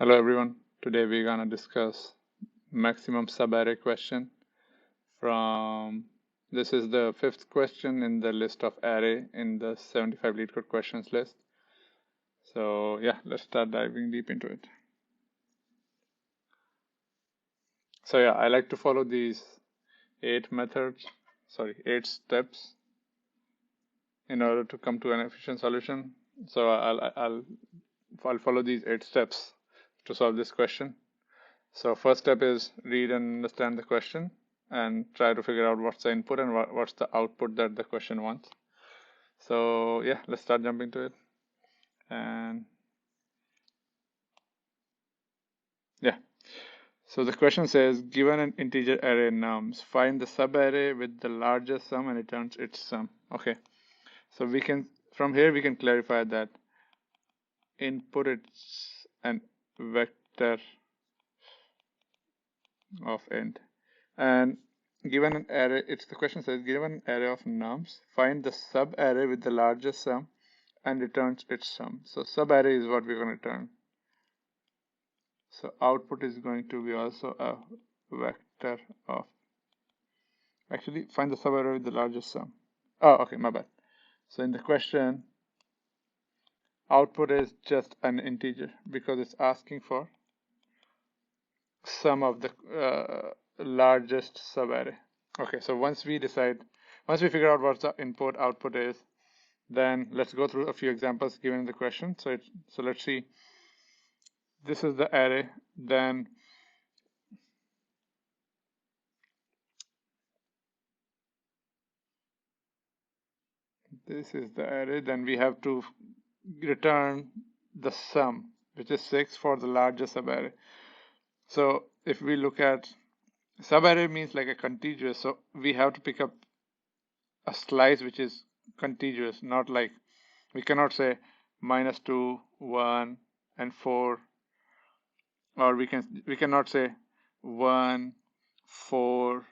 Hello everyone. Today we're gonna discuss maximum subarray question from this is the fifth question in the list of array in the 75 lead code questions list. So yeah, let's start diving deep into it. So yeah, I like to follow these 8 steps in order to come to an efficient solution. So I'll follow these 8 steps to solve this question. So first step is read and understand the question and try to figure out what's the input and what's the output that the question wants. So yeah, let's start jumping to it. And yeah, so the question says, given an integer array nums, find the subarray with the largest sum and returns its sum. Okay, so from here we can clarify that input is an vector of int, and given an array, the question says, given an array of nums, find the subarray with the largest sum and returns its sum. So subarray is what we're going to return. So output is going to be also a vector of, actually find the subarray with the largest sum. Oh, okay, my bad. So in the question, output is just an integer because it's asking for sum of the largest subarray. Okay, so once we figure out what the input output is, then let's go through a few examples given in the question. So let's see. This is the array. Then this is the array. Then we have to return the sum, which is 6 for the largest subarray. So if we look at subarray means like a contiguous, so we have to pick up a slice which is contiguous, not like we cannot say -2, 1, and 4, or we cannot say 1, 4,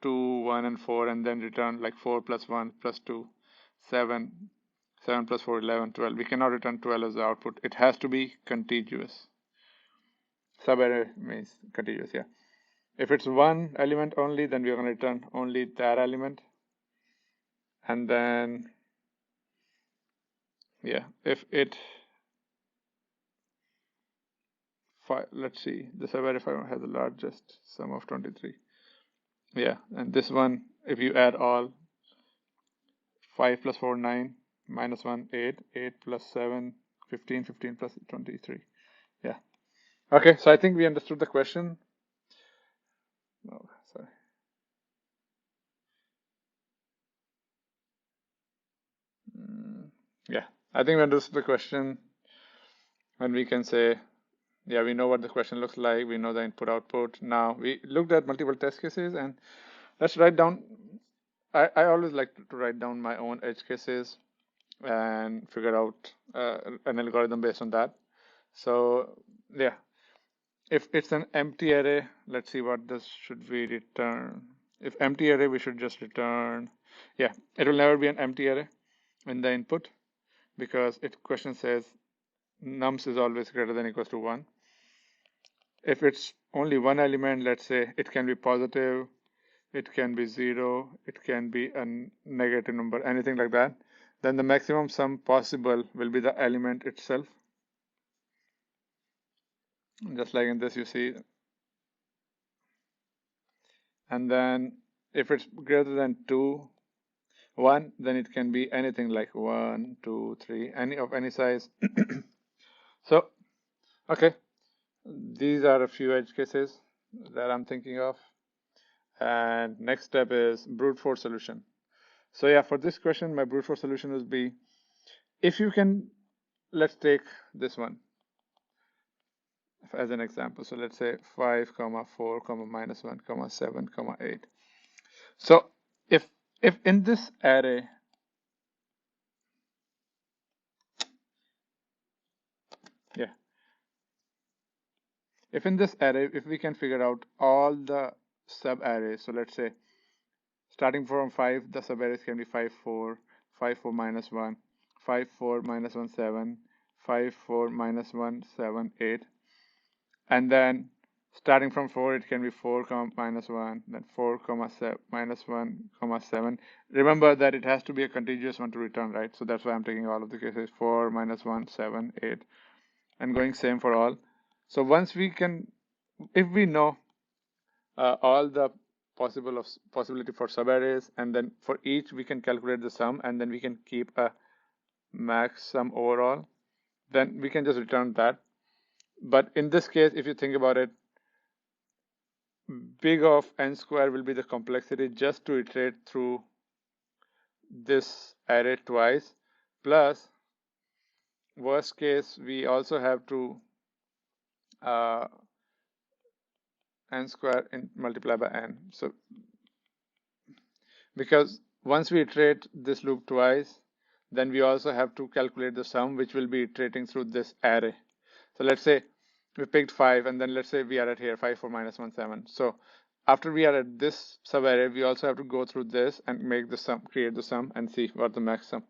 2, 1, and 4, and then return like 4 plus 1 plus 2, 7, 7 plus 4, 11, 12. We cannot return 12 as the output. It has to be contiguous. Subarray means contiguous, yeah. If it's one element only, then we're going to return only that element. And then, yeah, if it, let's see, the subarray 5 has the largest sum of 23. Yeah, and this one, if you add all, 5 plus 4, 9, minus 1, 8, 8 plus 7, 15, 15 plus 23. Yeah. Okay, so I think we understood the question. Oh, sorry. Yeah, I think we understood the question. And we can say, yeah, we know what the question looks like. We know the input output. Now we looked at multiple test cases, and let's write down. I always like to write down my own edge cases and figure out an algorithm based on that. So yeah, if it's an empty array, let's see what this should we return. If empty array, we should just return, yeah, it will never be an empty array in the input because it question says nums is always greater than or equals to 1. If it's only one element, let's say it can be positive, it can be 0, it can be a negative number, anything like that, then the maximum sum possible will be the element itself. Just like in this, you see. And then if it's greater than 2, 1, then it can be anything like 1, 2, 3, any of any size. So, okay, these are a few edge cases that I'm thinking of. And next step is brute force solution. So yeah, for this question, my brute force solution would be, if you can, let's take this one as an example. So let's say 5, 4, minus 1, 7, 8. So if in this array, yeah, if in this array, if we can figure out all the sub arrays, so let's say starting from 5, the sub arrays can be 5, 4, 5, 4, minus 1, 5, 4, minus 1, 7, 5, 4, minus 1, 7, 8. and then starting from 4, it can be 4 comma minus 1, then 4 comma minus 1 comma 7. Remember that it has to be a contiguous one to return, right? So that's why I'm taking all of the cases: 4 minus 1 7 8, and going same for all. So once we can, if we know all the possibility for subarrays, and then for each we can calculate the sum, and then we can keep a max sum overall, then we can just return that. But in this case, if you think about it, big of n square will be the complexity just to iterate through this array twice, plus worst case we also have to n square multiply by n. So because once we iterate this loop twice, then we also have to calculate the sum, which will be iterating through this array. So let's say we picked 5, and then let's say we are at here 5 4 minus 1 7. So after we are at this subarray, we also have to go through this and make the sum, create the sum, and see what the max sum.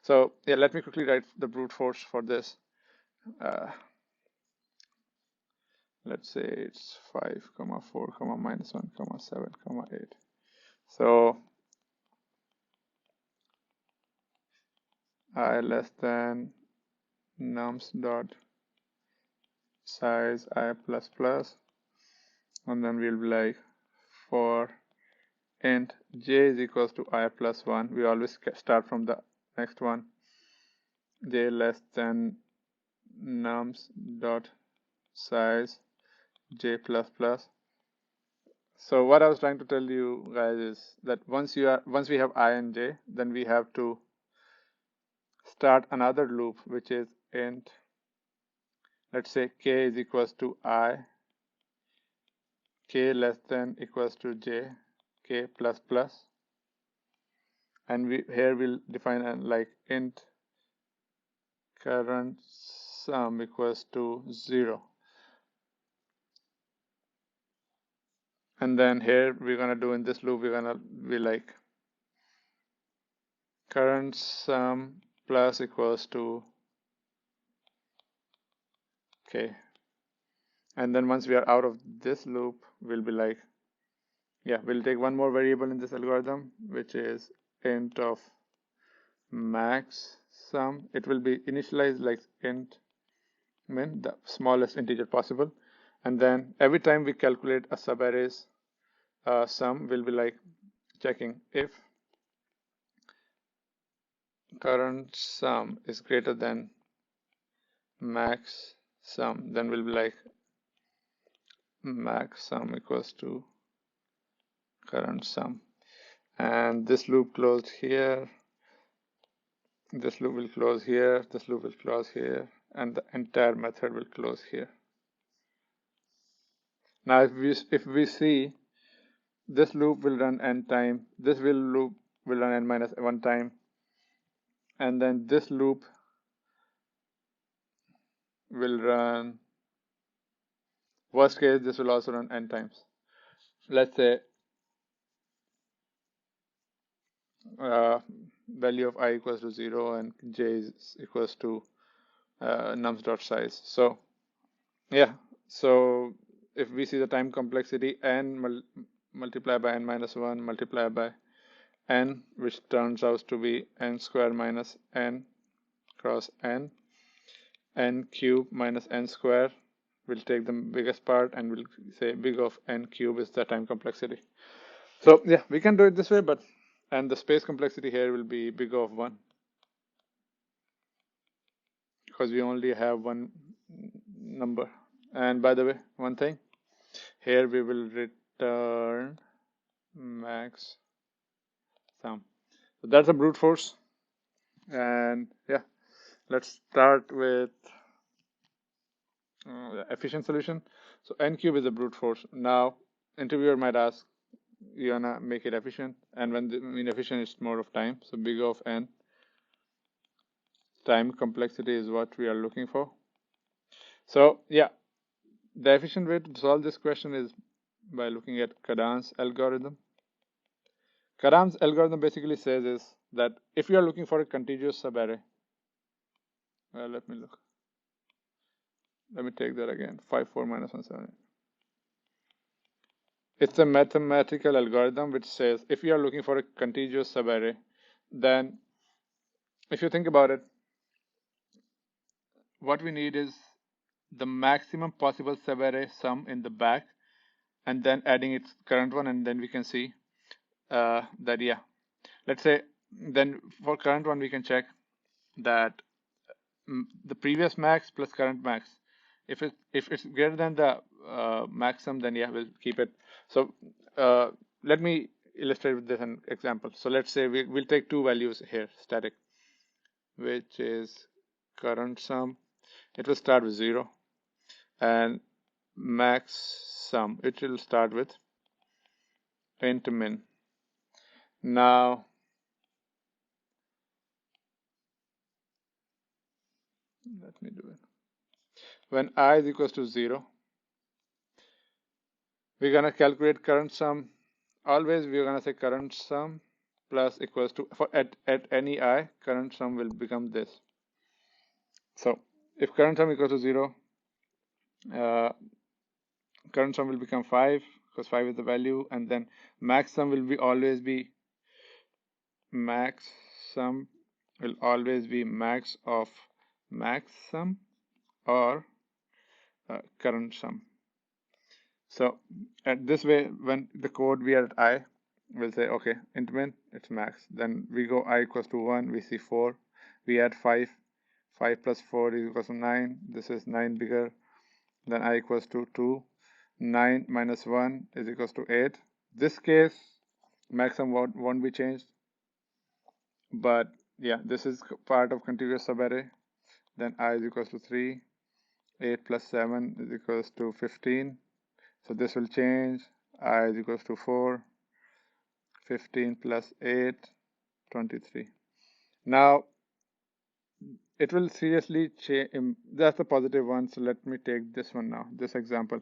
So yeah, let me quickly write the brute force for this. Let's say it's 5 comma 4 comma minus 1 comma 7 comma 8. So I less than nums dot size I plus plus, and then we'll be like, for int j is equals to I plus 1, we always start from the next one, j less than nums dot size j plus plus. So what I was trying to tell you guys is that once we have I and j, then we have to start another loop, which is int, let's say k is equals to I, k less than equals to j, k plus plus, and here we'll define like int current sum equals to 0. And then here we're gonna do, in this loop, we're gonna be like current sum plus equals to k. And then once we are out of this loop, we'll be like, yeah, we'll take one more variable in this algorithm, which is int of max sum. It will be initialized like int min, the smallest integer possible. And then every time we calculate a subarray's sum, we'll be like checking if current sum is greater than max sum, then we'll be like max sum equals to current sum. And this loop closed here, this loop will close here, this loop will close here, and the entire method will close here. Now if we see, this loop will run n time, this loop will run n minus 1 time, and then this loop will run, worst case, this will also run n times. Let's say value of I equals to 0 and j is equals to nums dot size. So yeah, so if we see the time complexity, n multiplied by n minus 1 multiplied by n, which turns out to be n square minus n cross n cube minus n square, we'll take the biggest part and we'll say big of n cube is the time complexity. So yeah, we can do it this way, but and the space complexity here will be big of 1, because we only have one number. And by the way, one thing, here we will return max sum. So that's a brute force. And yeah, let's start with efficient solution. So n cube is a brute force. Now interviewer might ask, you wanna make it efficient, and when efficient is more of time, so big of n time complexity is what we are looking for. So yeah, the efficient way to solve this question is by looking at Kadam's algorithm. Kadam's algorithm basically says is that if you are looking for a contiguous subarray, let me look. Let me take that again. 5, 4, minus 1, 7. It's a mathematical algorithm which says if you are looking for a contiguous subarray, then if you think about it, what we need is the maximum possible subarray sum in the back and then adding its current one, and then we can see that, yeah, let's say then for current one we can check that the previous max plus current max. If it's greater than the maximum, then yeah, we'll keep it. So let me illustrate with this an example. So let's say we'll take two values here, static, which is current sum. It will start with 0, and max sum, it will start with int min. Now let me do it. When I is equals to 0, we're gonna calculate current sum. Always we're gonna say current sum plus equals to, for at any I, current sum will become this. So if current sum equals to 0, current sum will become 5 because 5 is the value, and then max sum will be always be max sum will always be max of max sum or current sum. So at this way, when the code we are at I, we'll say okay, int min, it's max. Then we go I equals to 1, we see 4, we add 5, 5 plus 4 is equals to 9, this is 9 bigger, then I equals to 2, 9 minus 1 is equals to 8. This case maximum won't be changed, but yeah, this is part of contiguous subarray. Then I is equals to 3, 8 plus 7 is equals to 15, so this will change. I is equals to 4, 15 plus 8, 23. Now it will seriously change. That's the positive one, so let me take this one now, this example,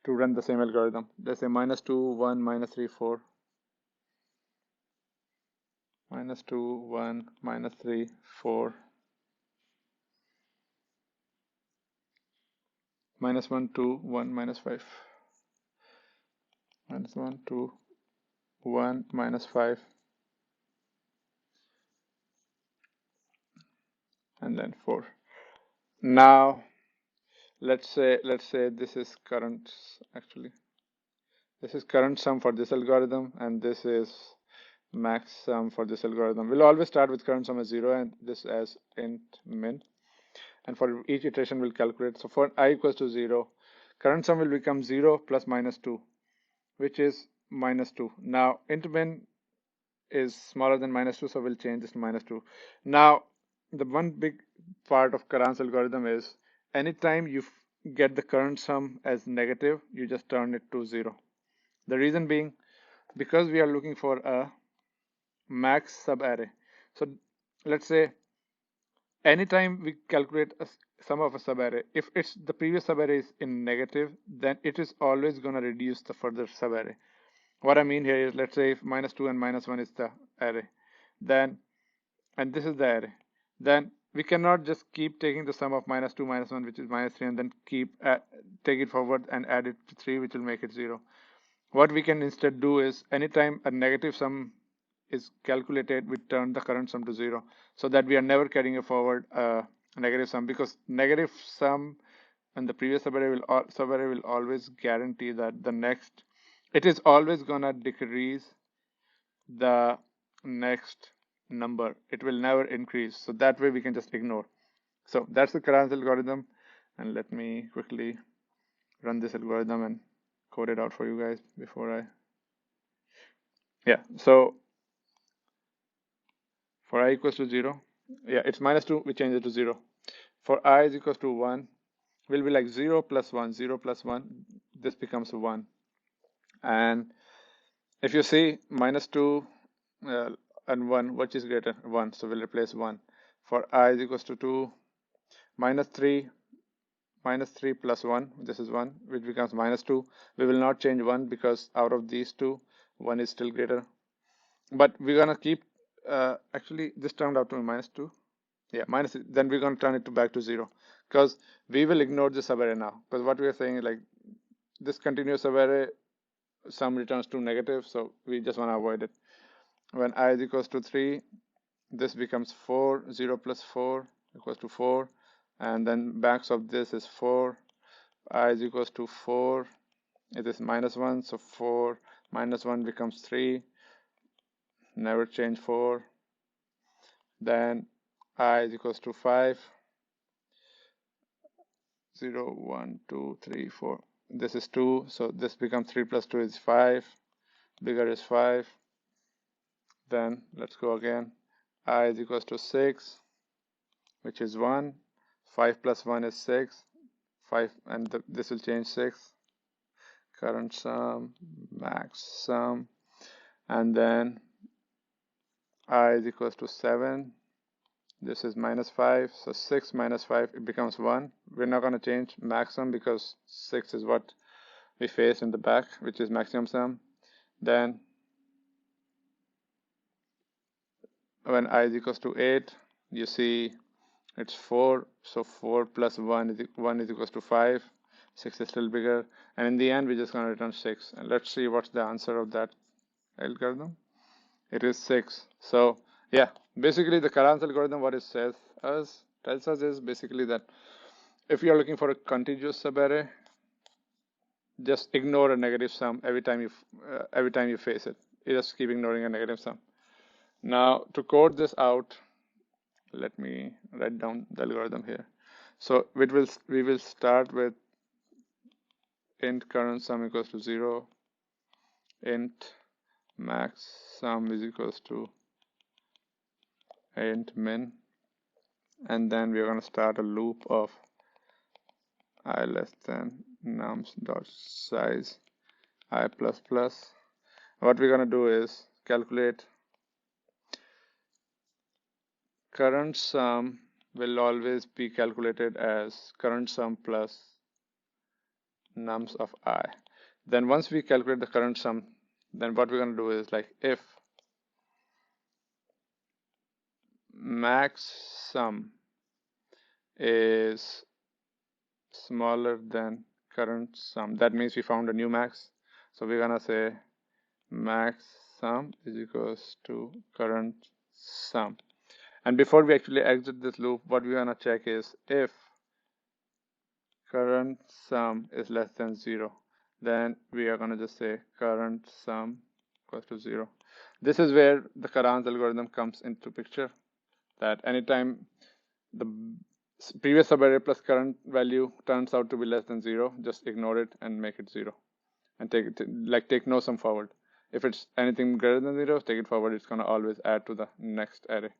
to run the same algorithm. Let's say minus 2, 1, minus 3, 4, minus 2, 1, minus 3, 4, minus 1, 2, 1, minus 5, minus 1, 2, 1, minus 5, and then 4. Now let's say this is current, actually this is current sum for this algorithm, and this is max sum for this algorithm. We'll always start with current sum as 0 and this as int min, and for each iteration we'll calculate. So for I equals to 0, current sum will become 0 plus minus 2, which is minus 2. Now int min is smaller than minus 2, so we'll change this to minus 2. Now the one big part of Karan's algorithm is anytime you get the current sum as negative, you just turn it to 0. The reason being, because we are looking for a max subarray. So let's say anytime we calculate a sum of a subarray, if it's the previous subarray is in negative, then it is always going to reduce the further subarray. What I mean here is, let's say if minus 2 and minus 1 is the array, then, and this is the array, then we cannot just keep taking the sum of minus 2 minus 1, which is minus 3, and then take it forward and add it to 3, which will make it 0. What we can instead do is, anytime a negative sum is calculated, we turn the current sum to 0, so that we are never carrying forward a negative sum, because negative sum and the previous subarray will always guarantee that the next, it is always gonna decrease the next number. It will never increase, so that way we can just ignore. So that's the Karan's algorithm, and let me quickly run this algorithm and code it out for you guys before so for I equals to 0, it's minus 2, we change it to 0. For I is equals to 1, will be like 0 plus 1, 0 plus 1, this becomes 1. And if you see minus 2 and 1, which is greater? 1, so we'll replace 1. For I is equals to 2, minus 3 plus 1, this is 1, which becomes minus 2. We will not change 1 because out of these two, 1 is still greater. But we're gonna keep, actually this turned out to be minus 2. Then we're gonna turn it back to 0, because we will ignore this subarray now, because what we are saying is like this continuous subarray sum returns to negative, so we just want to avoid it. When I is equals to 3, this becomes 4, 0 plus 4 equals to 4, and then backs of this is 4, I is equals to 4, it is minus 1, so 4 minus 1 becomes 3, never change 4, then I is equals to 5, 0, 1, 2, 3, 4, this is 2, so this becomes 3 plus 2 is 5, bigger is 5, then let's go again, I is equals to 6, which is 1, 5 plus 1 is 6, 5, and this will change 6, current sum, max sum, and then I is equals to 7, this is minus 5, so 6 minus 5, it becomes 1. We're not going to change max sum because 6 is what we face in the back, which is maximum sum. Then when I is equals to 8, you see it's 4, so 4 plus 1 is equals to 5, 6 is still bigger, and in the end we're just going to return 6. And let's see what's the answer of that algorithm. It is 6. So yeah, basically the Karan's algorithm, what it tells us is basically that if you are looking for a contiguous subarray, just ignore a negative sum every time you face it. You just keep ignoring a negative sum. Now to code this out, let me write down the algorithm here. So we will start with int current sum equals to 0, int max sum is equals to int min, and then we're going to start a loop of I less than nums dot size I plus plus. What we're going to do is calculate current sum will always be calculated as current sum plus nums of I. Then once we calculate the current sum, then what we're going to do is like if max sum is smaller than current sum, that means we found a new max. So we're gonna say max sum is equals to current sum. And before we actually exit this loop, what we're gonna check is if current sum is less than 0, then we are gonna just say current sum equals to 0. This is where the Karan's algorithm comes into picture, that anytime the previous subarray plus current value turns out to be less than 0, just ignore it and make it 0, and take no sum forward. If it's anything greater than 0, take it forward. It's going to always add to the next array.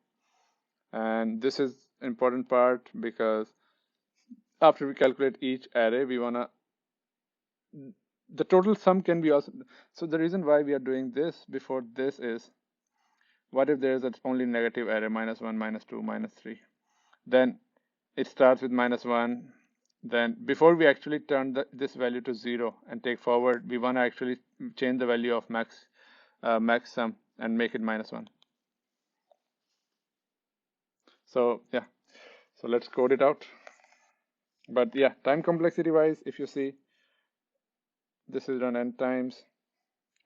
And this is important part because after we calculate each array, we want to the total sum can be also. So the reason why we are doing this before this is, what if there is only negative array, minus 1, minus 2, minus 3? Then it starts with minus 1. Then before we actually turn this value to 0 and take forward, we want to actually change the value of max sum and make it minus 1. So yeah, so let's code it out. But yeah, time complexity wise, if you see, this is run n times.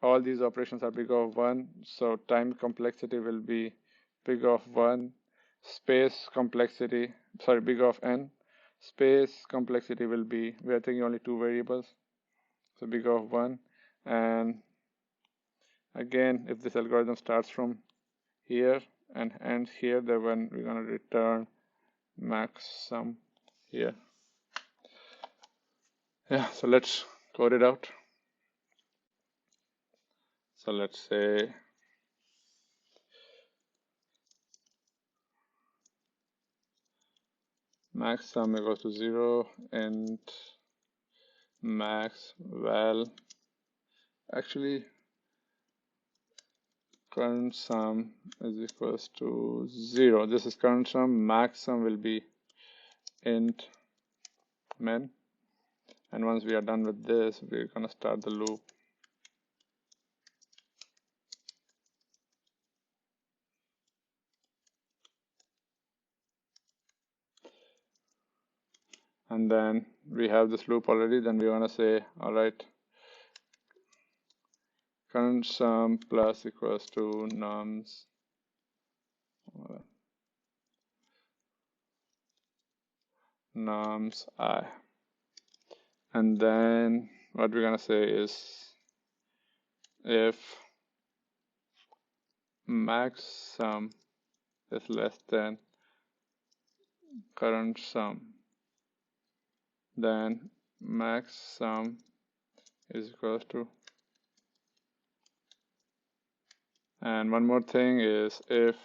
All these operations are big of 1, so time complexity will be big of 1. Space complexity, sorry, big of n. Space complexity will be, we are taking only 2 variables, so big of 1. And again, if this algorithm starts from here and ends here, then when we're going to return max sum here. Yeah, so let's code it out. So let's say max sum equals to 0 and max val, actually current sum is equals to 0. This is current sum. Max sum will be int min. And once we are done with this, we're going to start the loop. and then we have this loop already. Then we want to say, all right, current sum plus equals to nums I. And then what we're gonna say is if max sum is less than current sum, then max sum is equals to, and one more thing is if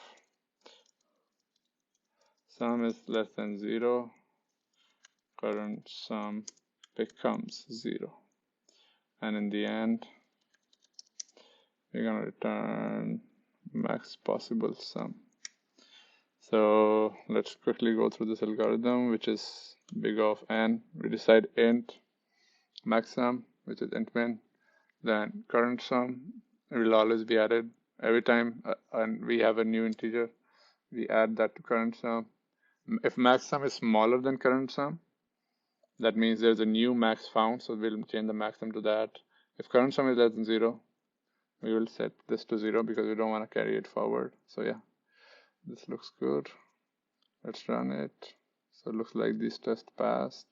sum is less than 0, current sum becomes 0. And in the end, we're going to return max possible sum. So let's quickly go through this algorithm, which is big of n. We decide int max sum, which is int min. Then current sum will always be added every time and we have a new integer. We add that to current sum. If max sum is smaller than current sum, that means there's a new max found, so we'll change the max sum to that. If current sum is less than 0, we will set this to 0 because we don't want to carry it forward. So yeah, this looks good. Let's run it. So it looks like these tests passed.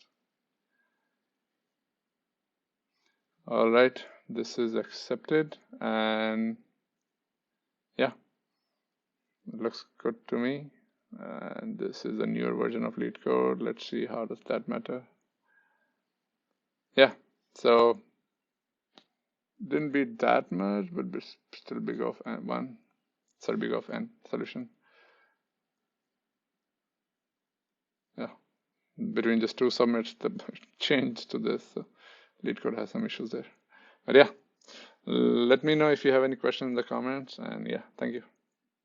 All right, this is accepted, and yeah, it looks good to me. And this is a newer version of LeetCode. Let's see, how does that matter? Yeah, so didn't beat that much, but still big of n solution. Yeah, between just 2 submits, the change to this. So LeetCode has some issues there. But yeah, let me know if you have any questions in the comments, and yeah, thank you.